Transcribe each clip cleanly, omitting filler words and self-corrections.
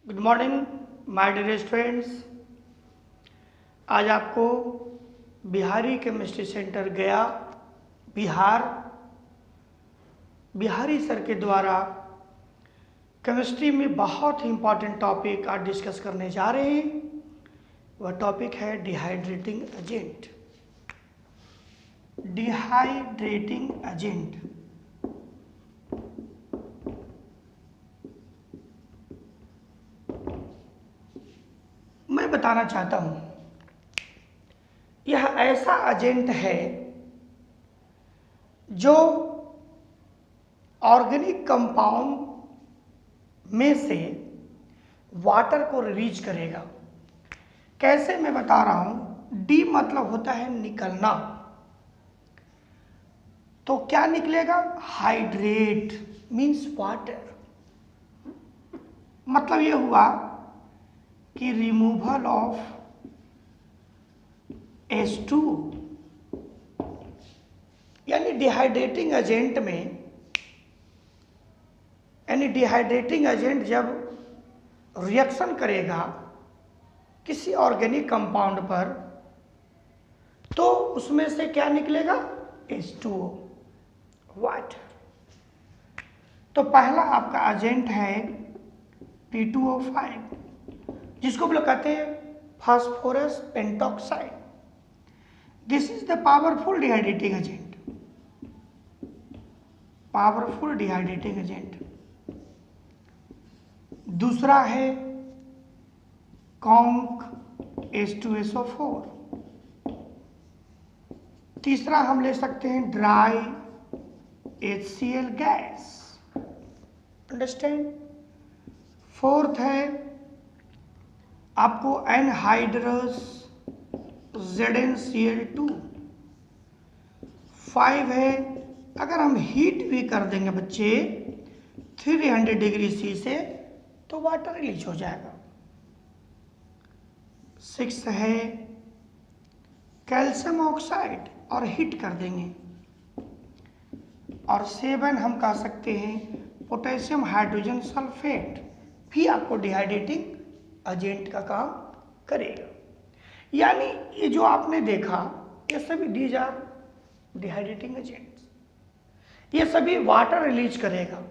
Good morning my dear students. आज आपको Bihari chemistry centre गया बिहारी सर के द्वारा केमिस्ट्री में बहुत ही इम्पॉर्टेंट टॉपिक आज डिस्कस करने जा रहे हैं। वह टॉपिक है डिहाइड्रेटिंग एजेंट। डिहाइड्रेटिंग एजेंट मैं बताना चाहता हूं, यह ऐसा एजेंट है जो ऑर्गेनिक कंपाउंड में से वाटर को रिलीज करेगा। कैसे मैं बता रहा हूं। डी मतलब होता है निकलना, तो क्या निकलेगा? Hydrate means water. मतलब यह हुआ कि रिमूवल ऑफ H2, यानी डिहाइड्रेटिंग एजेंट में, यानी डिहाइड्रेटिंग एजेंट जब रिएक्शन करेगा किसी ऑर्गेनिक कंपाउंड पर तो उसमें से क्या निकलेगा? H2O, water. तो पहला आपका एजेंट है P2O5, जिसको हम लोग कहते हैं phosphorus pentoxide. This is the powerful dehydrating agent. Powerful dehydrating agent. दूसरा है कॉन्क H2SO4। तीसरा हम ले सकते हैं dry HCl gas. Understand. Fourth है आपको एनहाइड्रस ZnCl2। 5 है, अगर हम हीट भी कर देंगे बच्चे 300 डिग्री C से तो वाटर रिलीज हो जाएगा। 6 है कैल्शियम ऑक्साइड, और हीट कर देंगे। और 7 हम कह सकते हैं पोटेशियम हाइड्रोजन सल्फेट, भी आपको डिहाइड्रेटिंग एजेंट का काम करेगा। यानी ये जो आपने देखा ये सभी दीज आर डिहाइड्रेटिंग एजेंट्स। ये सभी वाटर रिलीज करेगा।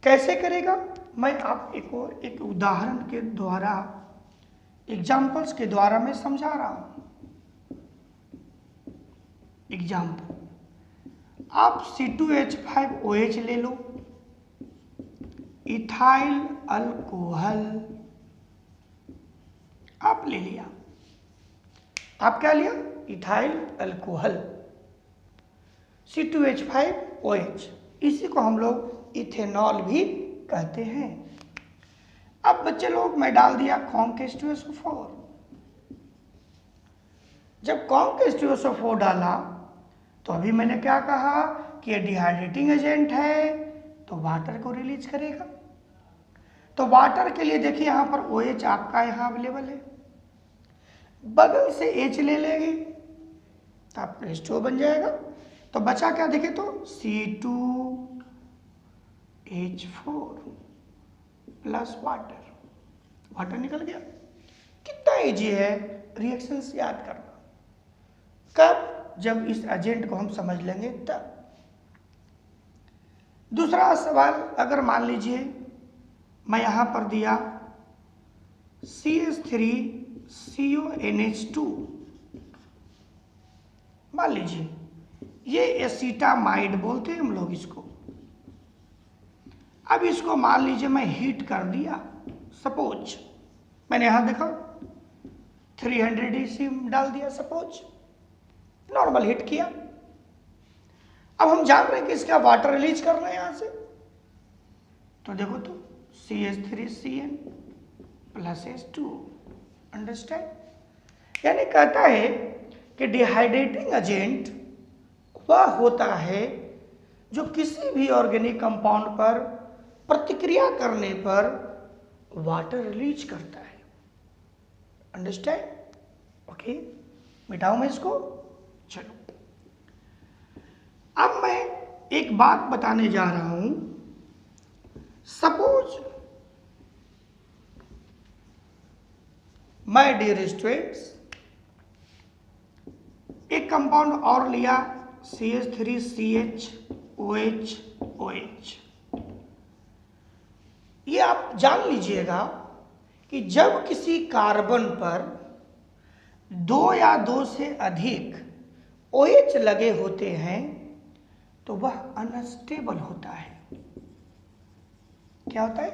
कैसे करेगा? मैं आप एक उदाहरण के द्वारा, एग्जाम्पल्स के द्वारा मैं समझा रहा हूं। एग्जाम्पल, आप C2H5OH ले लो, इथाइल अल्कोहल आप ले लिया। आप क्या लिया? Ethyl alcohol, C2H5OH। इसी को हम लोग इथेनॉल भी कहते हैं। अब बच्चे लोग मैं डाल दिया कॉन्क H2SO4। जब कॉन्क H2SO4 डाला तो अभी मैंने क्या कहा कि यह डिहाइड्रेटिंग एजेंट है तो वाटर को रिलीज करेगा। तो वाटर के लिए देखिए यहां पर OH आपका यहां अवेलेबल है, बगल से H ले लेंगे तो आपका H2O बन जाएगा। तो बचा क्या देखे तो C2H4 प्लस वाटर। वाटर निकल गया। कितना इजी है रिएक्शंस याद करना। कब? जब इस एजेंट को हम समझ लेंगे तब। दूसरा सवाल, अगर मान लीजिए मैं यहां पर दिया CH3CONH2, मान लीजिए ये एसीटामाइड बोलते हैं हम लोग इसको। अब इसको मान लीजिए मैं हीट कर दिया। सपोज मैंने यहां देखा 300 DC डाल दिया, सपोज नॉर्मल हीट किया। अब हम जान रहे हैं कि इसका वाटर रिलीज करना है यहां से, तो देखो तो CH3CN प्लस H2। अंडरस्टैंड। यानी कहता है कि डिहाइड्रेटिंग एजेंट वह होता है जो किसी भी ऑर्गेनिक कंपाउंड पर प्रतिक्रिया करने पर वाटर रिलीज करता है। अंडरस्टैंड। ओके, मिटाऊं मैं इसको। चलो, अब मैं एक बात बताने जा रहा हूं। सपोज माय डियर स्टूडेंट्स, एक कंपाउंड और लिया CH3CHOH। ये आप जान लीजिएगा कि जब किसी कार्बन पर 2 या 2 से अधिक OH लगे होते हैं तो वह अनस्टेबल होता है। क्या होता है?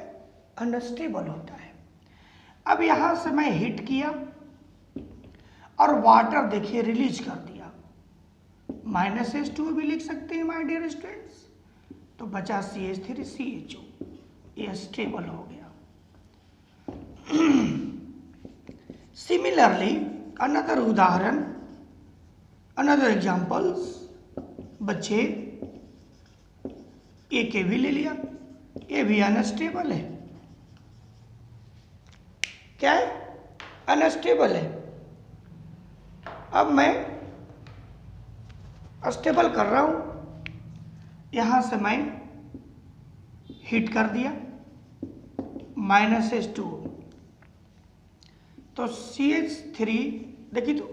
अनस्टेबल होता है। अब यहां से मैं हिट किया और वाटर देखिए रिलीज कर दिया, -H2 भी लिख सकते हैं माय डियर स्टूडेंट्स। तो बचा CH3CHO, ये स्टेबल हो गया। सिमिलरली अनदर उदाहरण, अनदर एग्जांपल्स, बच्चे एक भी ले लिया, ये भी अनस्टेबल है। क्या है? अनस्टेबल है। अब मैं स्टेबल कर रहा हूं, यहां से मैं हिट कर दिया, -H2, तो CH3 देखिए तो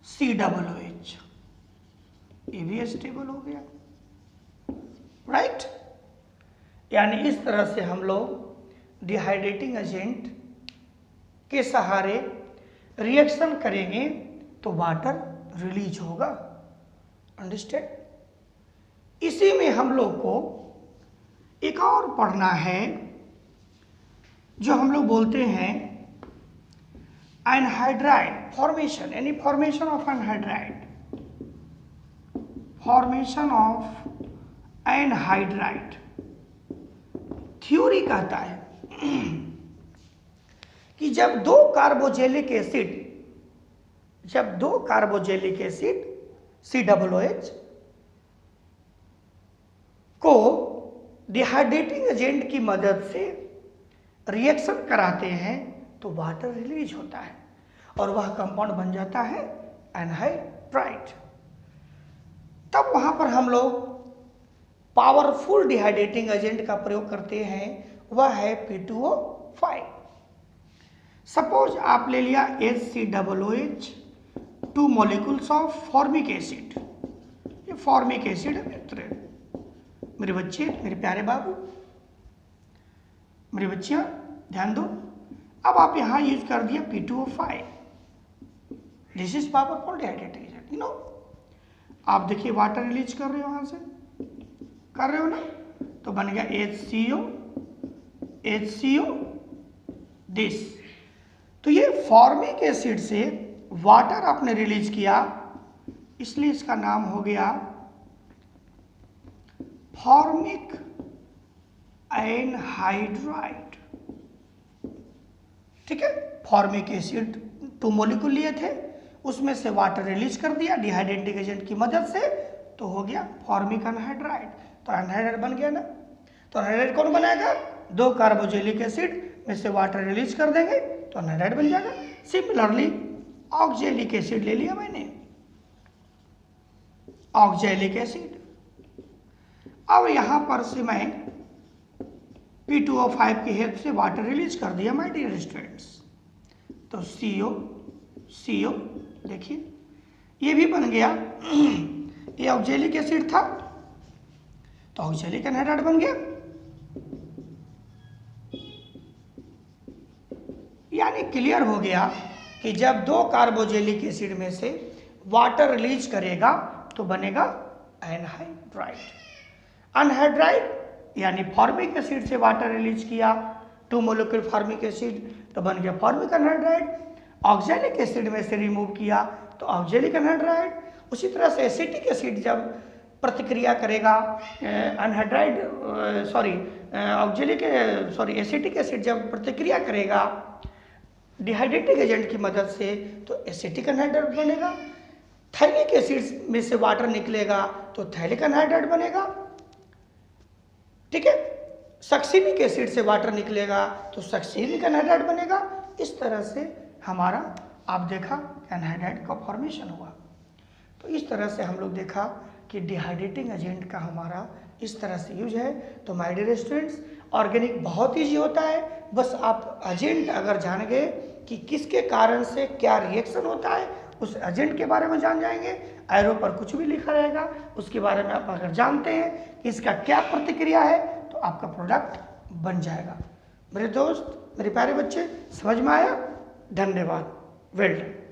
COOH, ये भी स्टेबल हो गया, राइट। यानी इस तरह से हम लोग डिहाइड्रेटिंग एजेंट के सहारे रिएक्शन करेंगे तो वाटर रिलीज होगा। अंडरस्टैंड? इसी में हम लोग को एक और पढ़ना है जो हम लोग बोलते हैं एनहाइड्राइड फॉर्मेशन, यानी formation of anhydride, formation of anhydride. Theory कहता है कि जब दो कार्बोजेलिक एसिड COOH को डिहाइड्रेटिंग एजेंट की मदद से रिएक्शन कराते हैं तो वाटर रिलीज होता है और वह कंपाउंड बन जाता है एनहाइड्राइड। तब वहां पर हम लोग पावरफुल डिहाइड्रेटिंग एजेंट का प्रयोग करते हैं, वह है P2O5। सपोज आप ले लिया HCOOH, 2 molecules of formic acid. ये फॉर्मिक एसिड है मित्र, मेरे बच्चे, मेरे प्यारे बाबू, मेरी बच्चियां ध्यान दो। अब आप यहां यूज कर दिया P2O5, this is powerful dehydrating agent, you know. आप देखिए वाटर रिलीज कर रहे हो, वहां से कर रहे हो ना, तो बन गया HCO दिस। तो ये फॉर्मिक एसिड से वाटर आपने रिलीज किया, इसलिए इसका नाम हो गया फॉर्मिक एनहाइड्राइड। ठीक है, फॉर्मिक एसिड 2 मॉलिक्यूल लिए थे, उसमें से वाटर रिलीज कर दिया डिहाइड्रेटिंग एजेंट की मदद से, तो हो गया फॉर्मिक एनहाइड्राइड। तो एनहाइड्राइड बन गया ना। तो एनहाइड्राइड कौन बनाएगा? 2 कार्बोजेलिक एसिड में से वाटर रिलीज कर देंगे तो एनहाइड्राइड बन जाएगा। सिमिलरली ऑक्जेलिक एसिड ले लिया मैंने, ऑक्जेलिक एसिड। अब यहां पर से मैं P2O5 की हेल्प से वाटर रिलीज कर दिया माय डियर स्टूडेंट्स। तो CO देखिए ये भी बन गया, ये ऑक्जेलिक एसिड था तो ऑक्जेलिक एनहाइड्राइड बन गया। यानी क्लियर हो गया कि जब 2 कार्बोजेलिक एसिड में से वाटर रिलीज करेगा तो बनेगा एनहाइड्राइड। एनहाइड्राइड यानी फॉर्मिक एसिड से वाटर रिलीज किया, 2 मोलिक्यूल फॉर्मिक एसिड, तो बन गया फॉर्मिक एनहाइड्राइड। ऑक्जेलिक एसिड में से रिमूव किया तो ऑक्जेलिक एनहाइड्राइड। उसी तरह से एसिटिक एसिड जब प्रतिक्रिया करेगा एसिटिक एसिड जब प्रतिक्रिया करेगा डिहाइड्रेटिंग एजेंट की मदद से तो एसिटिक एनहाइड्राइड बनेगा। थैलिक एसिड में से वाटर निकलेगा तो थैलिक एनहाइड्राइड बनेगा। ठीक है, सक्सिनिक एसिड से वाटर निकलेगा तो सक्सिनिक एनहाइड्राइड बनेगा। इस तरह से हमारा आप देखा एनहाइड्राइड का फॉर्मेशन हुआ। तो इस तरह से हम लोग देखा कि डिहाइड्रेटिंग एजेंट का हमारा इस तरह से यूज है। तो माय डियर स्टूडेंट्स, ऑर्गेनिक बहुत ईजी होता है, बस आप एजेंट अगर जान गए कि किसके कारण से क्या रिएक्शन होता है, उस एजेंट के बारे में जान जाएंगे। एरो पर कुछ भी लिखा रहेगा, उसके बारे में आप अगर जानते हैं कि इसका क्या प्रतिक्रिया है, तो आपका प्रोडक्ट बन जाएगा। मेरे दोस्त, मेरे प्यारे बच्चे, समझ में आया? धन्यवाद। Well done.